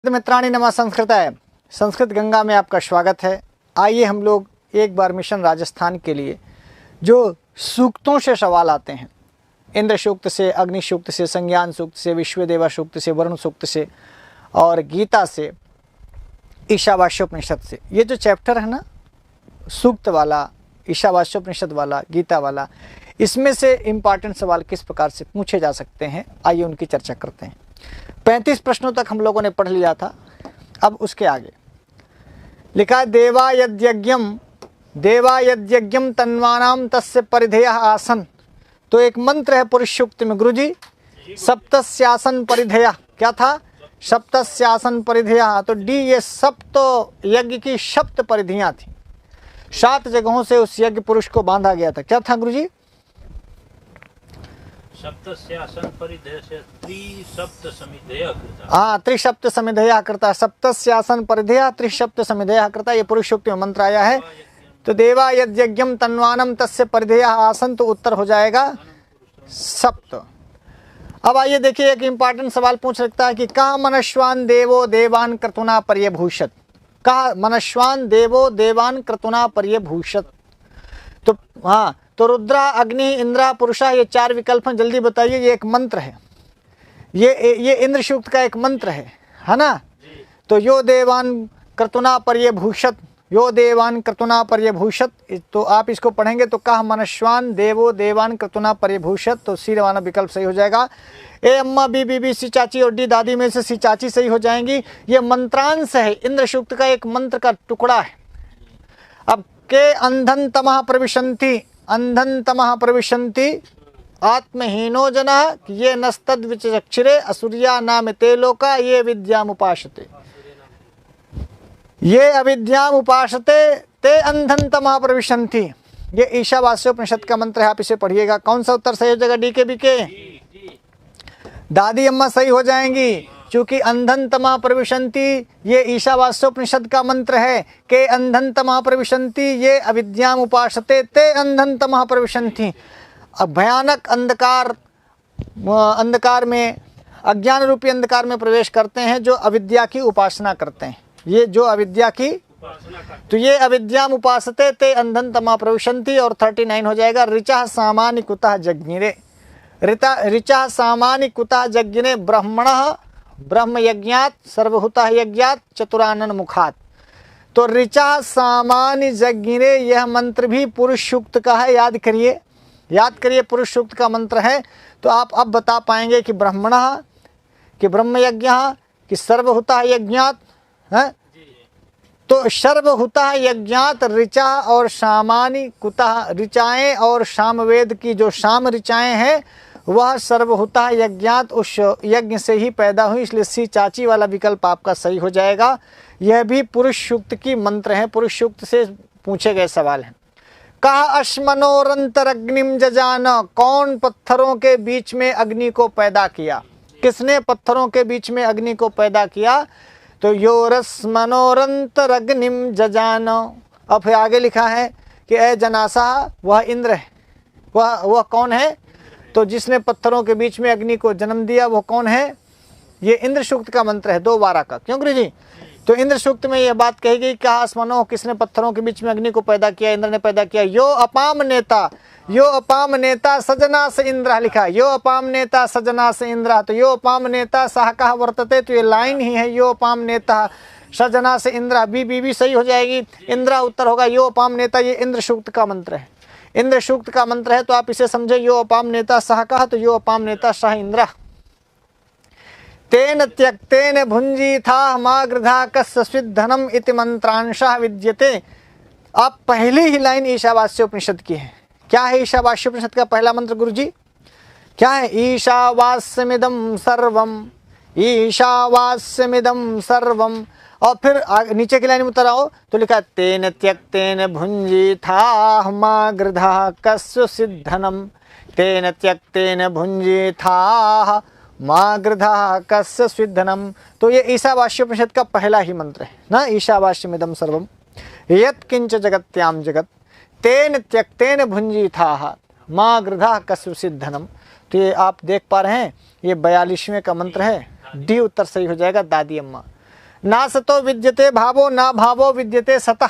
मित्राणि नमः संस्कृताय। संस्कृत गंगा में आपका स्वागत है। आइए हम लोग एक बार मिशन राजस्थान के लिए जो सूक्तों से सवाल आते हैं, इंद्र सूक्त से, अग्नि सूक्त से, संज्ञान सूक्त से, विश्वदेवा सूक्त से, वरुण सूक्त से और गीता से, ईशावास्योपनिषद से, ये जो चैप्टर है ना सूक्त वाला, ईशावास्योपनिषद वाला, गीता वाला, इसमें से इम्पॉर्टेंट सवाल किस प्रकार से पूछे जा सकते हैं, आइए उनकी चर्चा करते हैं। 35 प्रश्नों तक हम लोगों ने पढ़ लिया था। अब उसके आगे लिखा है देवा यज्ञम तन्वानाम तस्य परिधेयः आसन। तो एक मंत्र है पुरुष सूक्त में गुरुजी, सप्तस्यासन परिधेयः। क्या था? सप्तस्यासन परिधेयः। तो डी, ये सप्त यज्ञ की सप्त परिधियां थी, 7 जगहों से उस यज्ञ पुरुष को बांधा गया था। क्या था गुरुजी? सप्तस्यासन परिधेय से त्रिसप्त समिधेय कृता। हाँ, त्रिसप्त समिधेय कृता। सप्तस्यासन परिधेय त्रिसप्त समिधेय कृता, ये पुरुष सूक्त में मंत्र आया है। तो देवा यज्ञम तन्वानम तस्य परिधेय आसन, तो उत्तर हो जाएगा सप्त। अब आइए देखिए, एक इंपॉर्टेंट सवाल पूछ सकता है कि कहा मनश्वान देवो देवान क्रतुना पर्यभूषत। कहा मनश्वान देवो देवान क्रतुना पर्यभूषत। तो हाँ, तो रुद्रा, अग्नि, इंद्रा, पुरुषा, ये 4 विकल्प हैं। जल्दी बताइए, ये एक मंत्र है, ये इंद्र सूक्त का एक मंत्र है ना। तो यो देवान क्रतुना पर्यभूषत, यो देवान क्रतुना पर्यभूषत। तो आप इसको पढ़ेंगे तो कहा मनश्वान देवो देवान क्रतुना पर्यभूषत, तो सी वाला विकल्प सही हो जाएगा। ए अम्मा, बी बीबी, सी चाची और डी दादी में से सी चाची सही हो जाएंगी। ये मंत्रांश है, इंद्र सूक्त का एक मंत्र का टुकड़ा है। अब के अंधन तमः प्रविशन्ति, अंधन तमः प्रविशन्ति आत्महीनो जनः, ये नस्तद विचक्षिरे असुरिया नाम ते लोका ये विद्यामुपासते। ये अविद्याम उपासते ते अंधन तमः प्रविशन्ति, ये ईशावास्योपनिषद का मंत्र है। आप इसे पढ़िएगा। कौन सा उत्तर सही हो जाएगा? डी के बी के? दादी अम्मा सही हो जाएंगी, क्योंकि अंधन तमः प्रविशन्ति ये ईशावास्योपनिषद का मंत्र है। के अंधन तमः प्रविशन्ति ये अविद्याम उपासते ते अंधन तमः प्रविशन्ति। अब भयानक अंधकार में, अज्ञान रूपी अंधकार में प्रवेश करते हैं जो अविद्या की उपासना करते हैं। ये जो अविद्या की, तो ये अविद्याम उपासते ते अंधन तमः प्रविशन्ति। और 39 हो जाएगा ऋचा सामान्य कुतः जज्ञिरे। ऋचा सामान्य कुतः जज्ञिरे ब्रह्मणः ब्रह्म यज्ञात सर्वभूतः यज्ञात चतुरानन मुखात। तो ऋचा सामान्य जज्ञिरे, यह मंत्र भी पुरुष सूक्त का है। याद करिए पुरुष सूक्त का मंत्र है। तो आप अब बता पाएंगे कि ब्रह्मणः, कि ब्रह्म यज्ञ, कि सर्वभूतः यज्ञात है। तो सर्वभूतः यज्ञात ऋचा और सामान्य कुतः, ऋचाएं और सामवेद की जो साम ऋचाएं हैं वह सर्वभूतः यज्ञात उस यज्ञ से ही पैदा हुई, इसलिए सी चाची वाला विकल्प आपका सही हो जाएगा। यह भी पुरुष सूक्त की मंत्र है, पुरुष सूक्त से पूछे गए सवाल हैं। कहा अश्मनोरंतरग्निम जजान, कौन पत्थरों के बीच में अग्नि को पैदा किया? किसने पत्थरों के बीच में अग्नि को पैदा किया? तो योरस्मनोरंतरग्निम जजान। अब फिर आगे लिखा है कि ए जनासा, वह इंद्र है। वह कौन है? तो जिसने पत्थरों के बीच में अग्नि को जन्म दिया वो कौन है? ये इंद्र सूक्त का मंत्र है 2:12 का। क्यों गुरु जी? तो इंद्र सूक्त में यह बात कही गई, कहा आसमानों, किसने पत्थरों के बीच में अग्नि को पैदा किया? इंद्र ने पैदा किया। यो अपाम नेता सजना से इंद्र लिखा, यो अपाम नेता सजना से इंद्र। तो यो अपाम नेता सह कहा वर्तते, तो ये लाइन ही है, यो अपाम नेता सजना से इंद्र। बी बीबी सही हो जाएगी, इंद्रा उत्तर होगा। यो अपाम नेता ये इंद्र सूक्त का मंत्र है, इंद्र सूक्त का मंत्र है। तो आप इसे समझे, यो अपाम नेता सह कहा, तो यो अपाम नेता सह इंद्र। तेन त्यक्तेन भुंजीथा मागृधा कस्य धनम इति मंत्रांशः विद्यते। आप पहली ही लाइन ईशावास्योपनिषद की है। क्या है ईशावास्योपनिषद का पहला मंत्र गुरुजी? क्या है? ईशावास्यमिदं सर्वम, ईशावास्यमिदं सर्वम। और फिर नीचे की लाइन में उतर आओ तो लिखा तेन त्यक्तेन भुंजीथा मागृधा कस्य धनम, तेन त्यक्तेन भुंजीथा मागृधा कस्य स्विद्धनम। तो ये ईशावास्योपनिषद का पहला ही मंत्र है ना, ईशावास्यमिदं सर्वम यत् किंच जगत्याम जगत तेन त्यक्तेन भुंजीथा मागृधा कस्य स्विद्धनम। तो ये आप देख पा रहे हैं, ये 42वें का मंत्र है। डी उत्तर सही हो जाएगा, दादी अम्मा। ना सतो विद्यते भावो ना भावो विद्यते सतः,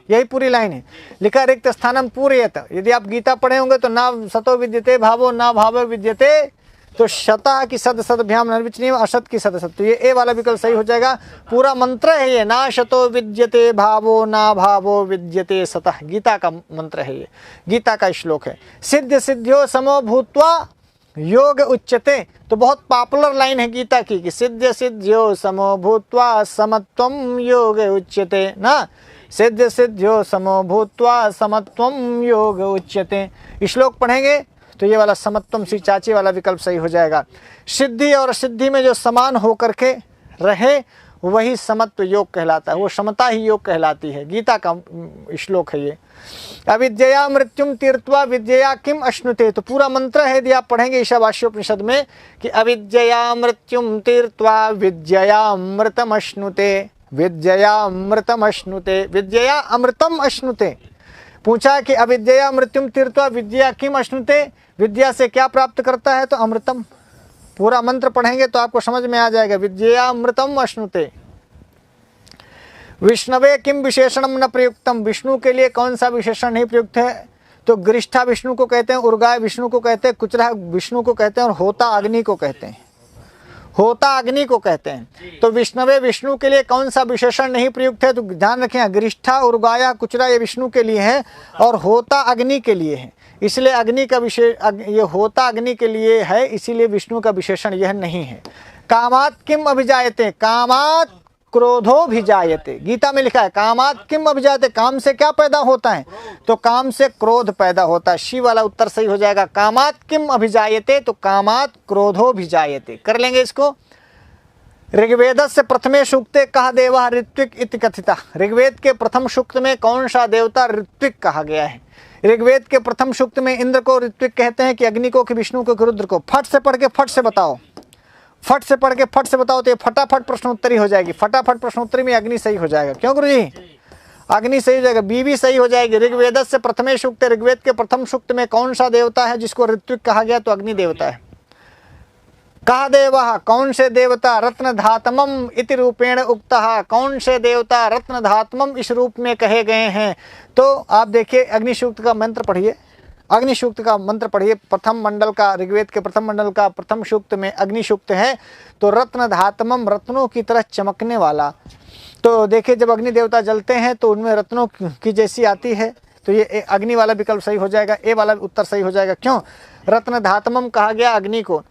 यही पूरी लाइन है। लिखा रिक्त स्थानम पूरयत। यदि आप गीता पढ़े होंगे तो ना सतो विद्यते भावो ना भावो विद्यते, तो शता की सद सदभ्याम निर्विचनीय, असत की सद सत, तो ये ए वाला विकल्प सही हो जाएगा। पूरा मंत्र है ये, ना शतो विद्यते भावो ना भावो विद्यते सतः, गीता का मंत्र है ये, गीता का श्लोक है। सिद्ध सिद्ध्यो समो भूत्वा योग उच्यते, तो बहुत पॉपुलर लाइन है गीता की कि सिद्ध सिद्ध्यो समो भूत्वा समत्वम योग उच्यते ना, सिद्ध सिद्ध्यो समो भूत्वा समत्वम योग उच्यते। श्लोक पढ़ेंगे तो ये वाला समत्वम सी चाची वाला विकल्प सही हो जाएगा। सिद्धि और सिद्धि में जो समान होकर के रहे वही समत्व योग कहलाता है, वो समता ही योग कहलाती है। गीता का श्लोक है ये। अविद्यया मृत्युम तीर्थवा विद्यया किम अश्नुते, तो पूरा मंत्र है यदि आप पढ़ेंगे ईशावास्योपनिषद में कि अविद्यया मृत्युम तीर्थवा विद्यया अमृतम अश्नुते, विद्यया अमृतम अश्नुते, विद्यया अमृतम अश्नुते। पूछा कि अविद्यया मृत्युम तीर्थवा विद्या किम अश्नुते, विद्या से क्या प्राप्त करता है, तो अमृतम। पूरा मंत्र पढ़ेंगे तो आपको समझ में आ जाएगा, विद्या अमृतम अश्नुते। विष्णवे किम विशेषणम न प्रयुक्तम, विष्णु के लिए कौन सा विशेषण नहीं प्रयुक्त है, तो गरिष्ठा विष्णु को कहते हैं, उर्गाय विष्णु को कहते हैं, कुचरा विष्णु को कहते हैं और होता अग्नि को कहते हैं, होता अग्नि को कहते हैं। तो विष्णवे विष्णु के लिए कौन सा विशेषण नहीं प्रयुक्त है, तो ध्यान रखें, गरिष्ठा उर्गाया कुचरा ये विष्णु के लिए है और होता अग्नि के लिए है, इसलिए अग्नि का विशेष, ये होता अग्नि के लिए है, इसीलिए विष्णु का विशेषण यह नहीं है। कामात किम अभिजायते, कामात क्रोधो भिजायते, गीता में लिखा है कामात किम अभिजायते, काम से क्या पैदा होता है, तो काम से क्रोध पैदा होता है। शी वाला उत्तर सही हो जाएगा। कामात किम अभिजायते, तो कामात क्रोधो भिजायते। कर लेंगे इसको। ऋग्वेद से प्रथमे सूक्ते कहा देवा ऋत्विक इति कथिता, ऋग्वेद के प्रथम सूक्त में कौन सा देवता ऋत्विक कहा गया है। ऋग्वेद के प्रथम सूक्त में इंद्र को ऋत्विक कहते हैं कि अग्नि को, कि विष्णु को, कि रुद्र को। फट से पढ़ के फट से बताओ, फट से पढ़ के फट से बताओ, तो ये फटाफट प्रश्नोत्तरी हो जाएगी। फटाफट प्रश्नोत्तरी में अग्नि सही हो जाएगा। क्यों गुरु जी? अग्नि सही हो जाएगा, बीवी सही हो जाएगी। ऋग्वेद से प्रथमे सूक्त, ऋग्वेद के प्रथम सूक्त में कौन सा देवता है जिसको ऋत्विक कहा गया, तो अग्नि देवता है। कहा देवा, कौन से देवता, रत्न धातमम इति रूपेण उक्तः, कौन से देवता रत्न धातमम इस रूप में कहे गए हैं। तो आप देखिए अग्नि सूक्त का मंत्र पढ़िए, अग्नि सूक्त का मंत्र पढ़िए, प्रथम मंडल का, ऋग्वेद के प्रथम मंडल का प्रथम सूक्त में अग्नि सूक्त है। तो रत्न धातमम, रत्नों की तरह चमकने वाला। तो देखिए जब अग्नि देवता जलते हैं तो उनमें रत्नों की जैसी आती है, तो ये अग्नि वाला विकल्प सही हो जाएगा, ए वाला उत्तर सही हो जाएगा। क्यों? रत्न धातमम कहा गया अग्नि को।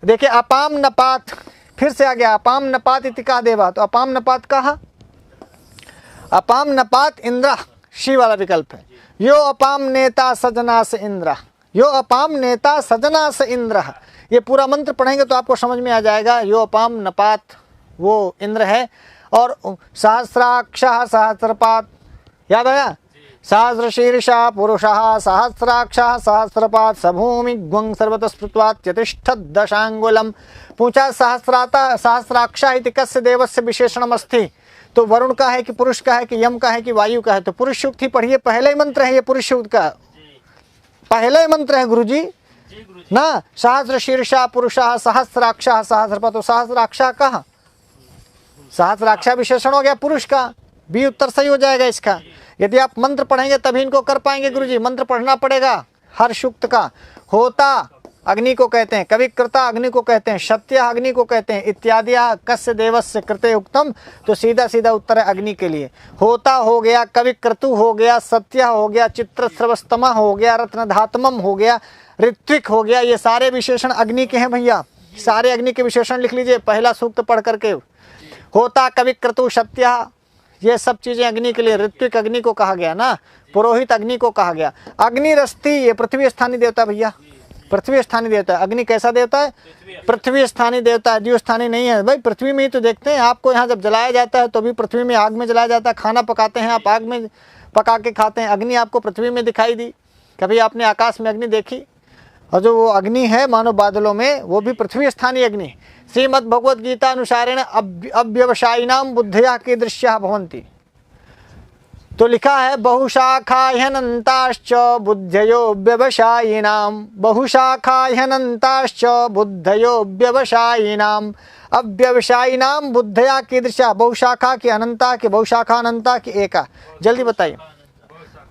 देखिए अपाम नपात, फिर से आ गया अपाम नपात इति कहा देवा, तो अपाम नपात कहा, अपाम नपात इंद्र, शी वाला विकल्प है। यो अपाम नेता सजना से इंद्र, यो अपाम नेता सजना से इंद्र, ये पूरा मंत्र पढ़ेंगे तो आपको समझ में आ जाएगा। यो अपाम नपात वो इंद्र है। और सहस्राक्षः सहस्रपात, याद आया? सहस्र शीर्षा पुरुषः सहस्राक्षः सहस्रपात सभूमि ग्वं सर्वतः स्मृत्वा त्यतिष्ठत् दशांगुलम। पूछा सहस्राक्षः इति कस्य देवस्य विशेषणम अस्ति, तो वरुण का है कि पुरुष का है कि यम का है कि वायु का है, तो पुरुष सूक्त ही पढ़िए, पहले ही मंत्र है ये पुरुष सूक्त का, पहले ही मंत्र है गुरुजी ना। सहस्र शीर्षा पुरुषः सहस्राक्षः सहस्रपात, तो सहस्राक्षः कहा, सहस्राक्षः विशेषण हो गया पुरुष का, बी उत्तर सही हो जाएगा इसका। यदि आप मंत्र पढ़ेंगे तभी इनको कर पाएंगे गुरुजी, मंत्र पढ़ना पड़ेगा हर सूक्त का। होता अग्नि को कहते हैं, कविकृता अग्नि को कहते हैं, सत्य अग्नि को कहते हैं, इत्यादि कस्य देवस्य कृते उक्तम, तो सीधा सीधा उत्तर है अग्नि के लिए। होता हो गया, कविक्रतु हो गया, सत्य हो गया, चित्रस्रवस्तमा हो गया, रत्नधातमम हो गया, ऋत्विक हो गया, ये सारे विशेषण अग्नि के हैं भैया। सारे अग्नि के विशेषण लिख लीजिए पहला सूक्त पढ़ करके। होता, कविक्रतु, सत्य, ये सब चीजें अग्नि के लिए। ऋत्विक अग्नि को कहा गया ना, पुरोहित अग्नि को कहा गया। अग्नि रस्ती, ये पृथ्वी स्थानीय देवता भैया, पृथ्वी स्थानीय देवता है। अग्नि कैसा देवता है? पृथ्वी स्थानीय देवता है, द्यू स्थानीय नहीं है भाई। पृथ्वी में ही तो देखते हैं आपको, यहाँ जब जलाया जाता है तो भी पृथ्वी में आग में जलाया जाता है। खाना पकाते हैं आप, आग में पका के खाते हैं। अग्नि आपको पृथ्वी में दिखाई दी, कभी आपने आकाश में अग्नि देखी? और जो वो अग्नि है मानो बादलों में, वो भी पृथ्वी स्थानीय अग्नि। श्रीमद् भगवद गीता अनुसारेण अव्यवसायिनाम बुद्धया कीदृश्याः भवन्ति, तो लिखा है बहुशाखा ह्यनन्ताश्च बुद्धयो व्यवसायिनाम, बहुशाखा ह्यनन्ताश्च बुद्धयो व्यवसायिनाम अव्यवसायिनाम बुद्धया कीदृशा, बहुशाखा की अनंता की, बहुशाखा अनंता की एका, जल्दी बताइए।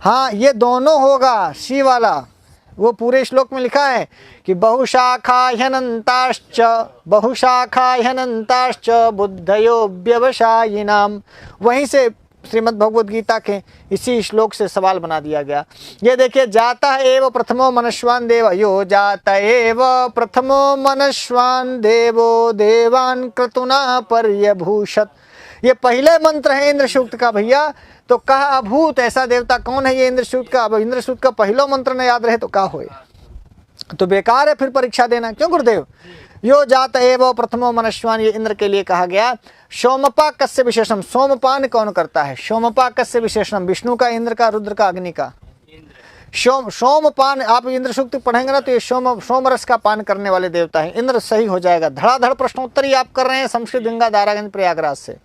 हाँ ये दोनों होगा, सी वाला, वो पूरे श्लोक में लिखा है कि बहुशाखा ह्यनंताश्च, बहुशाखा ह्यनंताश्च बुद्धयो व्यवसायिनाम। वहीं से श्रीमद् भगवद गीता के इसी श्लोक से सवाल बना दिया गया। ये देखिए, जाता एव प्रथमो मनस्वान देव, यो जाता एव प्रथमो मनस्वान देवो देवान क्रतुना पर्यभूषत। ये पहले मंत्र है इंद्र सूक्त का भैया। तो कहा अभूत, ऐसा देवता कौन है ये इंद्र सूक्त का? अब इंद्र सूक्त का पहला मंत्र न याद रहे तो क्या होए, तो बेकार है फिर परीक्षा देना, क्यों गुरुदेव? यो जात एव प्रथमो मनस्वान, ये इंद्र के लिए कहा गया। सोमपा कस्य विशेषण, सोमपान कौन करता है? सोमपा कस्य विशेषण, विष्णु का, इंद्र का, रुद्र का, अग्नि का। सोमपान, आप इंद्र सूक्त पढ़ेंगे ना तो ये सोम रस का पान करने वाले देवता है इंद्र। सही हो जाएगा। धड़ाधड़ प्रश्नोत्तरी आप कर रहे हैं संस्कृत गंगा दारागंज प्रयागराज से।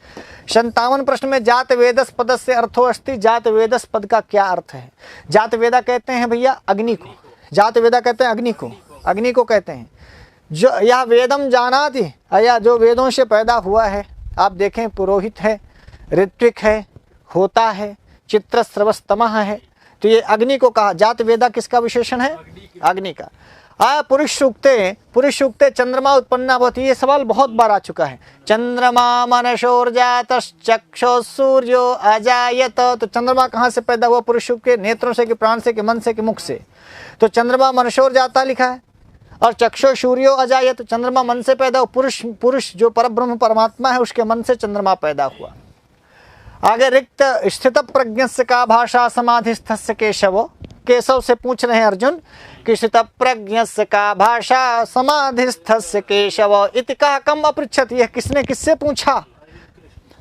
57 प्रश्न में जात वेदस पद से अर्थो अस्ति, जात वेदस पद का क्या अर्थ है? जात वेदा कहते हैं भैया अग्नि को, जात वेदा कहते हैं अग्नि को, अग्नि को कहते हैं जो यह वेदम जानाति, या जो वेदों से पैदा हुआ है। आप देखें, पुरोहित है, ऋत्विक है, होता है, चित्रस्रवस्तमः है, तो ये अग्नि को कहा। जात वेदा किसका विशेषण है? अग्नि का। पुरुष सूक्ते चंद्रमा उत्पन्ना भवति, ये सवाल बहुत बार आ चुका है। चंद्रमा मनशोर्जातश्चक्षुः सूर्यो अजायत, तो चंद्रमा कहाँ से पैदा हुआ? पुरुष सूक्त के नेत्रों से, कि प्राण से, कि मन से, कि मुख से। तो चंद्रमा मनशोर्जाता लिखा है, और चक्षुः सूर्यो अजायत, चंद्रमा मन से पैदा हुआ। पुरुष जो परब्रह्म परमात्मा है उसके मन से चंद्रमा पैदा हुआ। आगे रिक्त स्थित प्रज्ञस्य का भाषा समाधिस्थस्य केशव, केशव से पूछ रहे हैं अर्जुन कि स्थित प्रज्ञस्य का भाषा समाधिस्थस्य केशव इति कहा कम अपृच्छत, यह किसने किससे पूछा?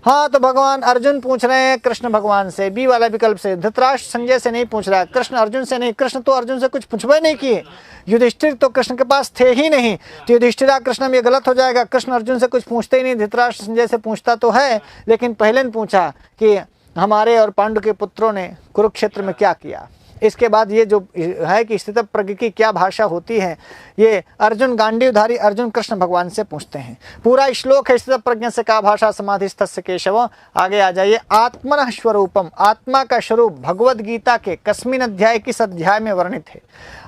हाँ, तो भगवान अर्जुन पूछ रहे हैं कृष्ण भगवान से, बी वाला विकल्प से। धृतराष्ट्र संजय से नहीं पूछ रहा है, कृष्ण अर्जुन से नहीं। कृष्ण तो अर्जुन से कुछ पूछवे नहीं किए, युधिष्ठिर तो कृष्ण के पास थे ही नहीं, तो युधिष्ठिरा कृष्ण में ये गलत हो जाएगा। कृष्ण अर्जुन से कुछ पूछते ही नहीं, धृतराष्ट्र संजय से पूछता तो है, लेकिन पहले ने पूछा कि हमारे और पांडु के पुत्रों ने कुरुक्षेत्र में क्या किया। इसके बाद ये जो है कि स्थित प्रज्ञ की क्या भाषा होती है, ये अर्जुन गांडीवधारी अर्जुन कृष्ण भगवान से पूछते हैं। पूरा श्लोक है स्थित प्रज्ञ से का भाषा समाधिस्थस्य केशव। आगे आ जाइए। आत्मनः स्वरूपम, आत्मा का स्वरूप भगवद गीता के कस्मिन अध्याय किस अध्याय में वर्णित है?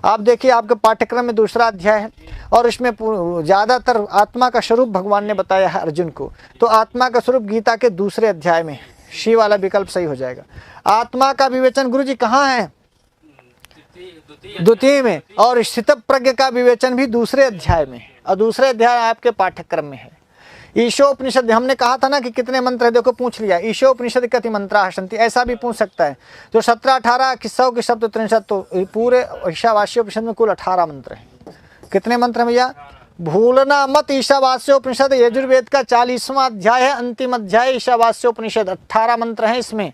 आप देखिए, आपके पाठ्यक्रम में दूसरा अध्याय है और इसमें ज़्यादातर आत्मा का स्वरूप भगवान ने बताया है अर्जुन को। तो आत्मा का स्वरूप गीता के दूसरे अध्याय में, शी वाला विकल्प सही हो जाएगा। आत्मा का विवेचन गुरु जी कहाँ है? द्वितीय में। और स्थित प्रज्ञ का विवेचन भी दूसरे अध्याय में, और दूसरे अध्याय आपके पाठ्यक्रम में है। ईशोपनिषद, हमने कहा था ना कि कितने मंत्र है, देखो पूछ लिया। ईशोपनिषद कति मंत्रा सन्ति, ऐसा भी पूछ सकता है। तो 17, 18 कि 100 की शब्द 63, तो पूरे ईशावास्योपनिषद में कुल 18 मंत्र हैं। कितने मंत्र हैं भैया? भूलना मत, ईशावास्योपनिषद यजुर्वेद का 40वां अध्याय है, अंतिम अध्याय ईशावास्योपनिषद, 18 मंत्र हैं इसमें।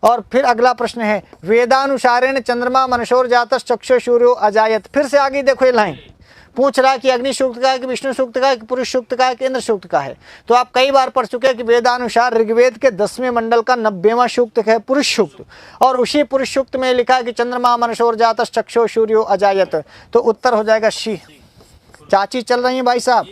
और फिर अगला प्रश्न है, वेदानुसारेण चंद्रमा मनशोर जातस चक्षु सूर्यो अजायत। फिर से आगे देखो ये लाइन पूछ रहा है कि अग्नि सूक्त का है, कि विष्णु सूक्त का है, कि पुरुष सूक्त का है, कि इंद्र सूक्त का है। तो आप कई बार पढ़ चुके हैं कि वेदानुसार ऋग्वेद के 10वें मंडल का 90वां सूक्त है पुरुष सूक्त, और उसी पुरुष सूक्त में लिखा है कि चंद्रमा मनशोर जातस चक्षु सूर्यो अजायत। तो उत्तर हो जाएगा शी। चाची चल रही है भाई साहब,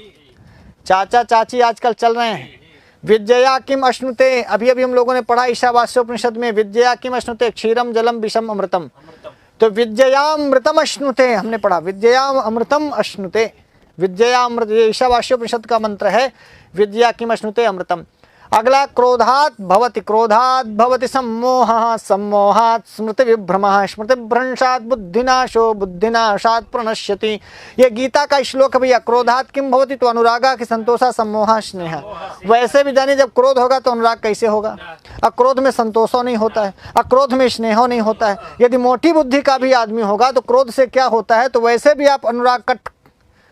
चाचा चाची आजकल चल रहे हैं। विद्या किम अश्नुते, अभी अभी हम लोगों ने पढ़ा ईशावास्योपनिषद में, विद्या किम अश्नुते क्षीरम जलम विषम अमृतम। तो विद्यामृतम अश्नुते हमने पढ़ा, विद्याम अमृतम अश्नुते, विद्यामृत, ये ईशावास्योपनिषद का मंत्र है, विद्या किम अश्नुते अमृतम। अगला क्रोधात भवति सम्मोहः, सम्मोहात् स्मृति विभ्रमः, स्मृति भ्रंशात् बुद्धिनाशो, बुद्धिनाशात् प्रणश्यति। ये गीता का श्लोक है भैया। क्रोधात किम भवति, तो अनुरागा कि संतोषा, सम्मोहा स्नेह। वैसे भी जानिए जब क्रोध होगा तो अनुराग कैसे होगा? अक्रोध में संतोषो नहीं होता है, अक्रोध में स्नेहो नहीं होता है। यदि मोटी बुद्धि का भी आदमी होगा तो क्रोध से क्या होता है? तो वैसे भी आप अनुराग कट,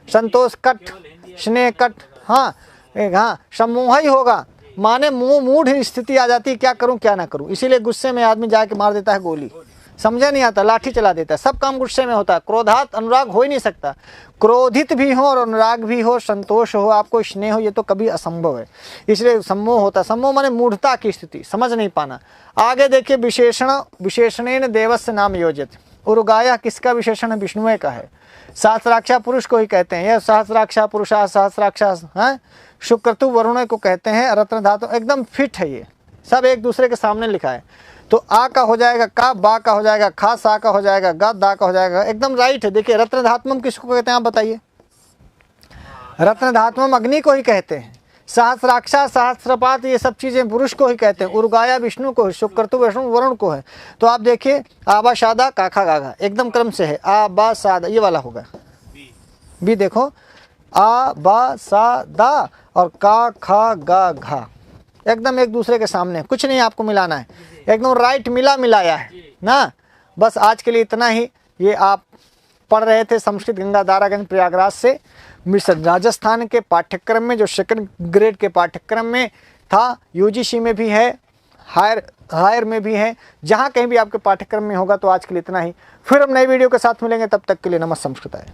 संतोष कट, स्नेह कट, हाँ सम्मोह ही होगा। माने मूढ़ स्थिति आ जाती है, क्या करूं क्या ना करूं। इसीलिए गुस्से में आदमी जाके मार देता है गोली, समझा नहीं आता, लाठी चला देता है। सब काम गुस्से में होता है। क्रोधात अनुराग हो ही नहीं सकता। क्रोधित भी हो और अनुराग भी हो, संतोष हो, आपको स्नेह हो, ये तो कभी असंभव है। इसलिए सम्मोह होता है। सम्मोह माने मूढ़ता की स्थिति, समझ नहीं पाना। आगे देखिए, विशेषणेन देवस्य नाम योजित। उरुगाया किसका विशेषण है? विष्णुए का है। सहस्राक्षा पुरुष को ही कहते हैं, यह सहस्राक्षा पुरुषा सहस्राक्षा है। शुक्रतु वरुण को कहते हैं। रत्न धातु एकदम फिट है, ये सब एक दूसरे के सामने लिखा है। तो आ का हो जाएगा का, बा का हो जाएगा खा, सा का हो जाएगा गा, दा का हो जाएगा, एकदम राइट है। देखिए रत्न धात्मम किसको कहते हैं आप बताइए? रत्न धात्मम अग्नि को ही कहते हैं। सहस्राक्षा सहस्रपात ये सब चीजें पुरुष को ही कहते हैं। उर्गाया विष्णु को है, शुक्रतु विष्णु वरुण को है। तो आप देखिए आबा शादा काखा गाघा एकदम क्रम से है। आ बा सादा ये वाला होगा। भी देखो आ बा सा दा और का खा गा घा एकदम एक दूसरे के सामने, कुछ नहीं आपको मिलाना है, एकदम राइट मिला मिलाया है ना। बस आज के लिए इतना ही। ये आप पढ़ रहे थे संस्कृत गंगा दारागंज प्रयागराज से मिशन राजस्थान के पाठ्यक्रम में, जो सेकंड ग्रेड के पाठ्यक्रम में था। यूजीसी में भी है, हायर में भी है, जहाँ कहीं भी आपके पाठ्यक्रम में होगा। तो आज के लिए इतना ही। फिर हम नई वीडियो के साथ मिलेंगे, तब तक के लिए नमस्ते संस्कृत है।